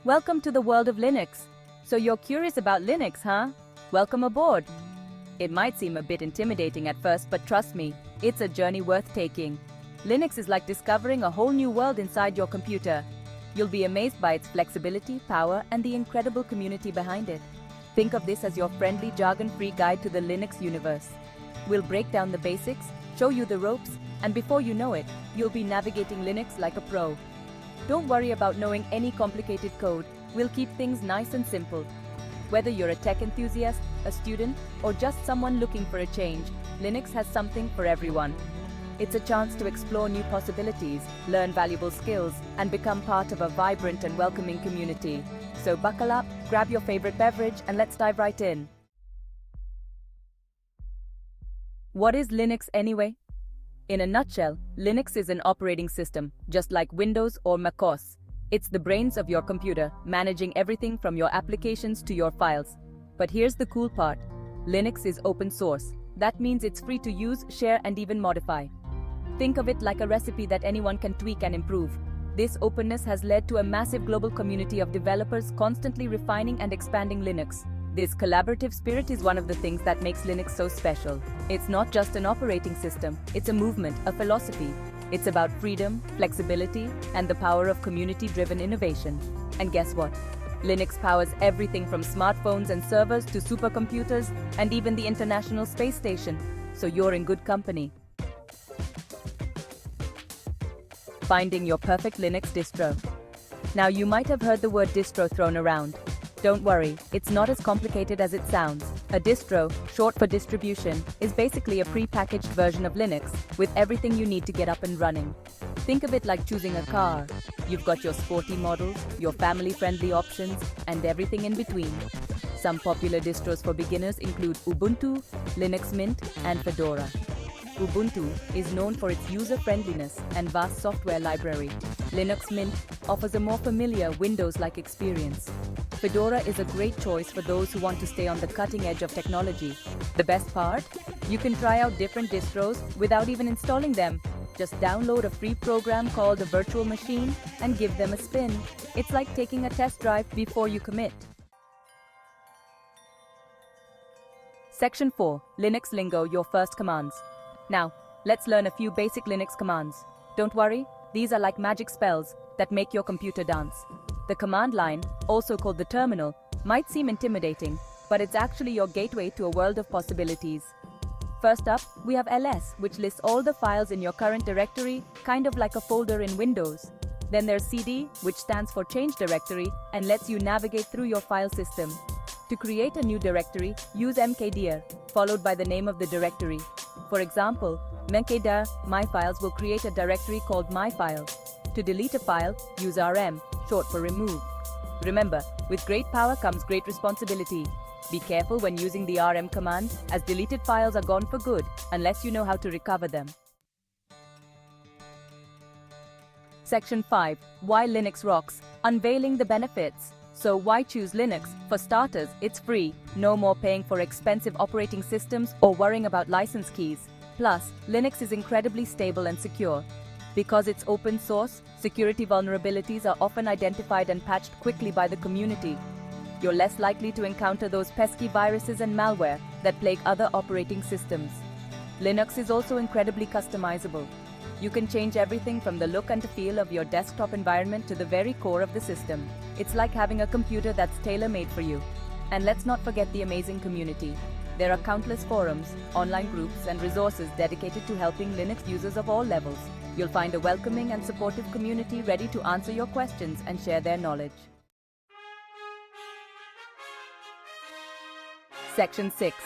Welcome to the world of Linux. So you're curious about Linux, huh? Welcome aboard. It might seem a bit intimidating at first, but trust me, it's a journey worth taking. Linux is like discovering a whole new world inside your computer. You'll be amazed by its flexibility, power, and the incredible community behind it. Think of this as your friendly, jargon-free guide to the Linux universe. We'll break down the basics, show you the ropes, and before you know it, you'll be navigating Linux like a pro. Don't worry about knowing any complicated code. We'll keep things nice and simple. Whether you're a tech enthusiast, a student, or just someone looking for a change, Linux has something for everyone. It's a chance to explore new possibilities, learn valuable skills, and become part of a vibrant and welcoming community. So buckle up, grab your favorite beverage, and let's dive right in. What is Linux anyway? In a nutshell, Linux is an operating system, just like Windows or macOS. It's the brains of your computer, managing everything from your applications to your files. But here's the cool part. Linux is open source. That means it's free to use, share, and even modify. Think of it like a recipe that anyone can tweak and improve. This openness has led to a massive global community of developers constantly refining and expanding Linux. This collaborative spirit is one of the things that makes Linux so special. It's not just an operating system, it's a movement, a philosophy. It's about freedom, flexibility, and the power of community-driven innovation. And guess what? Linux powers everything from smartphones and servers to supercomputers and even the International Space Station. So you're in good company. Finding your perfect Linux distro. Now you might have heard the word distro thrown around. Don't worry, it's not as complicated as it sounds. A distro, short for distribution, is basically a pre-packaged version of Linux, with everything you need to get up and running. Think of it like choosing a car. You've got your sporty models, your family-friendly options, and everything in between. Some popular distros for beginners include Ubuntu, Linux Mint, and Fedora. Ubuntu is known for its user-friendliness and vast software library. Linux Mint offers a more familiar Windows-like experience. Fedora is a great choice for those who want to stay on the cutting edge of technology. The best part? You can try out different distros without even installing them. Just download a free program called a virtual machine and give them a spin. It's like taking a test drive before you commit. Section 4. Linux Lingo, your first commands. Now, let's learn a few basic Linux commands. Don't worry, these are like magic spells that make your computer dance. The command line, also called the terminal, might seem intimidating, but it's actually your gateway to a world of possibilities. First up, we have ls, which lists all the files in your current directory, kind of like a folder in Windows. Then there's cd, which stands for change directory and lets you navigate through your file system. To create a new directory, use mkdir, followed by the name of the directory. For example, mkdir myfiles will create a directory called myfiles. To delete a file, use rm, short for remove. Remember, with great power comes great responsibility. Be careful when using the rm command, as deleted files are gone for good, unless you know how to recover them. Section 5. Why Linux rocks. Unveiling the benefits. So why choose Linux? For starters, it's free. No more paying for expensive operating systems or worrying about license keys. Plus, Linux is incredibly stable and secure. Because it's open source, security vulnerabilities are often identified and patched quickly by the community. You're less likely to encounter those pesky viruses and malware that plague other operating systems. Linux is also incredibly customizable. You can change everything from the look and feel of your desktop environment to the very core of the system. It's like having a computer that's tailor-made for you. And let's not forget the amazing community. There are countless forums, online groups, and resources dedicated to helping Linux users of all levels. You'll find a welcoming and supportive community ready to answer your questions and share their knowledge. Section 6.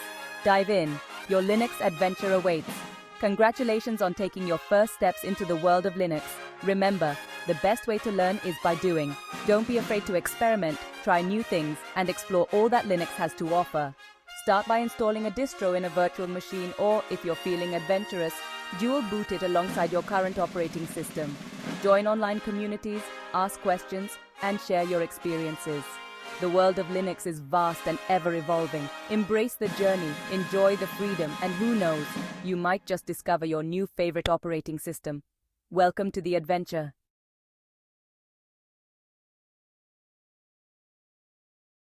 Dive in. Your Linux adventure awaits. Congratulations on taking your first steps into the world of Linux. Remember, the best way to learn is by doing. Don't be afraid to experiment, try new things, and explore all that Linux has to offer. Start by installing a distro in a virtual machine or, if you're feeling adventurous, dual boot it alongside your current operating system. Join online communities, ask questions, and share your experiences. The world of Linux is vast and ever-evolving. Embrace the journey, enjoy the freedom, and who knows, you might just discover your new favorite operating system. Welcome to the adventure.